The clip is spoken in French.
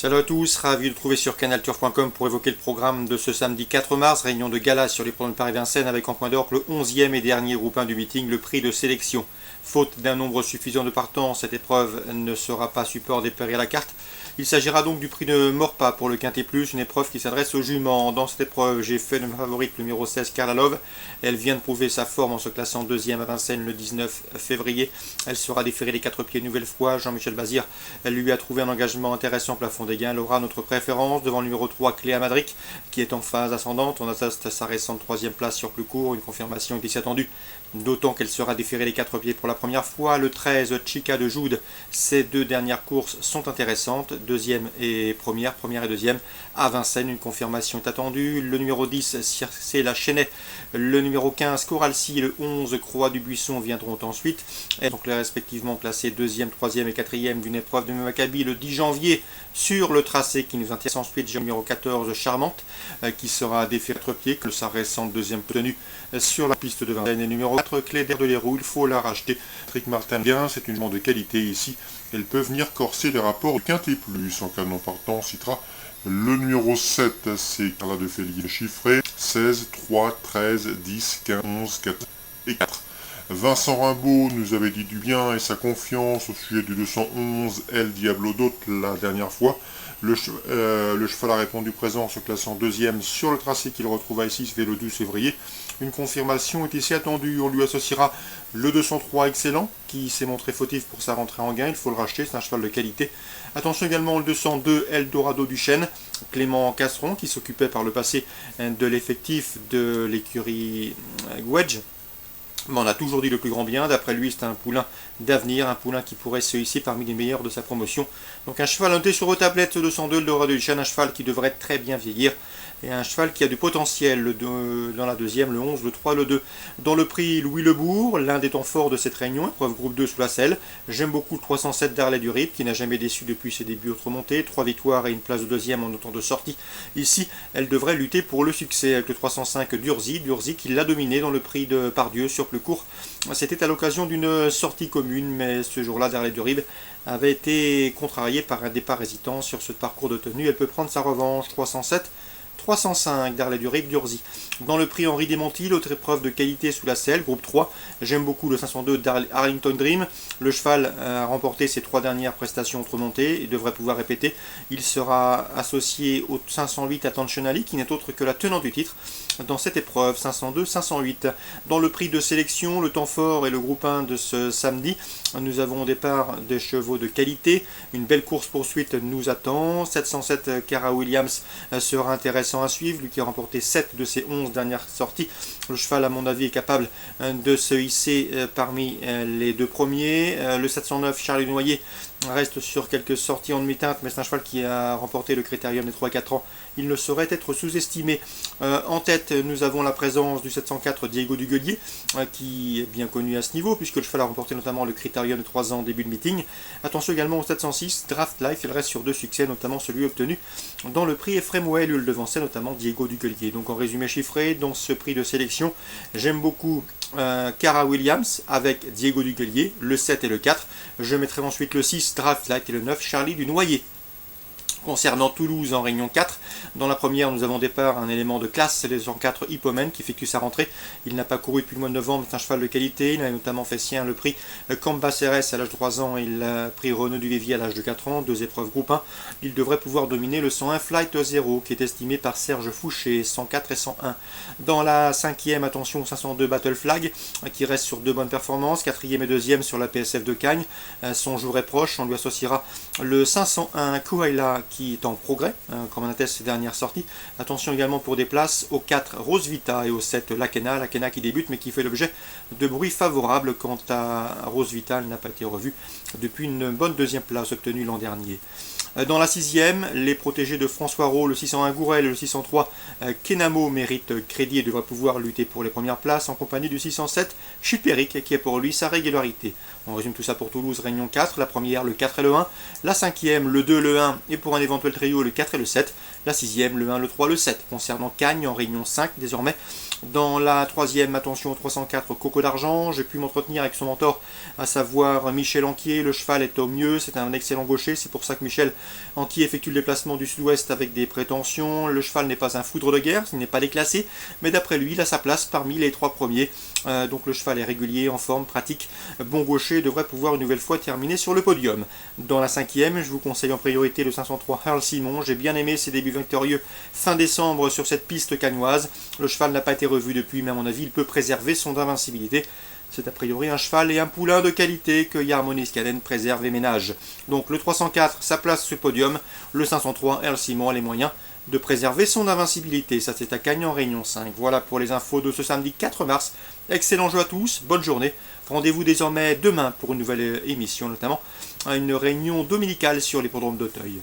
Salut à tous, ravi de vous trouver sur canalturf.com pour évoquer le programme de ce samedi 4 mars, réunion de gala sur les programmes de Paris-Vincennes avec en point d'orgue le 11e et dernier groupe 1 du meeting, le prix de sélection. Faute d'un nombre suffisant de partants, cette épreuve ne sera pas support des paris à la carte. Il s'agira donc du prix de Morpa pour le Quintet Plus, une épreuve qui s'adresse aux juments. Dans cette épreuve, j'ai fait de ma favorite le numéro 16, Carla Love. Elle vient de prouver sa forme en se classant deuxième à Vincennes le 19 février. Elle sera déférée les 4 pieds une nouvelle fois. Jean-Michel Bazir lui a trouvé un engagement intéressant au plafond des gains. Elle aura notre préférence devant le numéro 3, Cléa Madric, qui est en phase ascendante. On atteste sa récente 3e place sur plus court. Une confirmation est ici attendue, d'autant qu'elle sera déférée les 4 pieds pour la première fois. Le 13, Chica de Joude. Ces deux dernières courses sont intéressantes. Deuxième et première et deuxième à Vincennes, une confirmation est attendue. Le numéro 10, Circe la Chenet, le numéro 15, Coralcy et le 11, Croix du Buisson viendront ensuite. Et donc respectivement classés 2e, 3e et 4e d'une épreuve de Maccabi le 10 janvier sur le tracé qui nous intéresse. Ensuite, le numéro 14, Charmante, qui sera déférée 4 pieds, que sa récente deuxième tenue sur la piste de Vincennes. Et numéro 4, Clé d'air de l'Héroux, il faut la racheter. Trick Martin, bien, c'est une jument de qualité ici. Elle peut venir corser les rapports du Quintet Plus. En cas non partant, on citera le numéro 7, c'est Carla de Félier chiffré, 16, 3, 13, 10, 15, 11, 14 et 4. Vincent Rimbaud nous avait dit du bien et sa confiance au sujet du 211 El Diablo d'Hôte la dernière fois. Le cheval a répondu présent en se classant deuxième sur le tracé qu'il retrouva ici, c'était le 12 février. Une confirmation est ici attendue. On lui associera le 203 excellent, qui s'est montré fautif pour sa rentrée en gain. Il faut le racheter, c'est un cheval de qualité. Attention également le 202 Eldorado du Chêne, Clément Casseron, qui s'occupait par le passé de l'effectif de l'écurie Wedge. On a toujours dit le plus grand bien, d'après lui c'est un poulain d'avenir, un poulain qui pourrait se hisser parmi les meilleurs de sa promotion. Donc un cheval noté sur vos tablettes, 202 Eldorado du Chêne, un cheval qui devrait très bien vieillir, et un cheval qui a du potentiel dans la deuxième, le 11, le 3, le 2. Dans le prix Louis Lebourg, l'un des temps forts de cette réunion, épreuve groupe 2 sous la selle. J'aime beaucoup le 307 d'Arlet du Rip, qui n'a jamais déçu depuis ses débuts remontés. 3 victoires et une place de deuxième en autant de sorties. Ici, elle devrait lutter pour le succès avec le 305 Durzi qui l'a dominé dans le prix de Pardieu sur plus court. C'était à l'occasion d'une sortie commune, mais ce jour-là, Darlet du Rib avait été contrarié par un départ hésitant sur ce parcours de tenue. Elle peut prendre sa revanche. 307, 305 d'Arlet du Rib Durzi. Dans le prix Henri Desmontis, l'autre épreuve de qualité sous la selle, groupe 3. J'aime beaucoup le 502 d'Arlington Dream. Le cheval a remporté ses 3 dernières prestations remontées et devrait pouvoir répéter. Il sera associé au 508 Attention Ali, qui n'est autre que la tenante du titre dans cette épreuve, 502-508. Dans le prix de sélection, le temps fort et le groupe 1 de ce samedi, nous avons au départ des chevaux de qualité. Une belle course-poursuite nous attend. 707 Cara Williams sera intéressant à suivre, lui qui a remporté 7 de ses 11 dernières sorties. Le cheval, à mon avis, est capable de se hisser parmi les deux premiers. Le 709 Charlie Noyer reste sur quelques sorties en demi-teinte, mais c'est un cheval qui a remporté le critérium des 3-4 ans. Il ne saurait être sous-estimé. En tête, nous avons la présence du 704 Diego Duguelier, qui est bien connu à ce niveau, puisque le cheval a remporté notamment le critérium de 3 ans début de meeting. Attention également au 706 Draft Life, il reste sur 2 succès, notamment celui obtenu dans le prix Ephraim Well, où il devançait notamment Diego Duguelier. Donc en résumé chiffré, dans ce prix de sélection, j'aime beaucoup Cara Williams avec Diego Duguelier, le 7 et le 4. Je mettrai ensuite le 6 Draft Light et le 9 Charlie du Noyer. Concernant Toulouse en réunion 4, dans la première nous avons au départ un élément de classe, c'est le 104 Hippomen qui effectue sa rentrée. Il n'a pas couru depuis le mois de novembre, c'est un cheval de qualité, il a notamment fait sien le prix Cambacérès à l'âge de 3 ans et le prix Renaud du Vivier à l'âge de 4 ans, 2 épreuves groupe 1. Il devrait pouvoir dominer le 101 Flight 0 qui est estimé par Serge Fouché, 104 et 101. Dans la cinquième, attention au 502 Battle Flag qui reste sur 2 bonnes performances, 4e et 2e sur la PSF de Cagnes. Son jour est proche, on lui associera le 501 Kouaila qui est en progrès, comme on atteste ses dernières sorties. Attention également pour des places au 4 Rose Vita et au 7 Lakena qui débute mais qui fait l'objet de bruits favorables. Quant à Rose Vita, elle n'a pas été revue depuis une bonne 2e place obtenue l'an dernier. Dans la 6e, les protégés de François Rowe, le 601 Gourel et le 603 Kenamo méritent crédit et devraient pouvoir lutter pour les premières places en compagnie du 607 Chupéric qui est pour lui sa régularité. On résume tout ça pour Toulouse, réunion 4, la première le 4 et le 1, la 5e le 2, le 1 et pour un éventuel trio le 4 et le 7, la 6e le 1, le 3, le 7. Concernant Cagnes en réunion 5 désormais, dans la 3e, attention au 304 Coco d'Argent, j'ai pu m'entretenir avec son mentor, à savoir Michel Anquier, le cheval est au mieux, c'est un excellent gaucher, c'est pour ça que Michel Anti effectue le déplacement du sud-ouest avec des prétentions. Le cheval n'est pas un foudre de guerre, il n'est pas déclassé, mais d'après lui, il a sa place parmi les 3 premiers. Donc le cheval est régulier, en forme, pratique, bon gaucher, et devrait pouvoir une nouvelle fois terminer sur le podium. Dans la 5e, je vous conseille en priorité le 503 Earl Simon. J'ai bien aimé ses débuts victorieux fin décembre sur cette piste cagnoise. Le cheval n'a pas été revu depuis, mais à mon avis, il peut préserver son invincibilité. C'est a priori un cheval et un poulain de qualité que Yarmo Niskanen préserve et ménage. Donc le 304, sa place sur le podium. Le 503, Earl Simon a les moyens de préserver son invincibilité. Ça, c'est à Cagnes en Réunion 5. Voilà pour les infos de ce samedi 4 mars. Excellent jeu à tous, bonne journée. Rendez-vous désormais demain pour une nouvelle émission, notamment une réunion dominicale sur l'hippodrome d'Auteuil.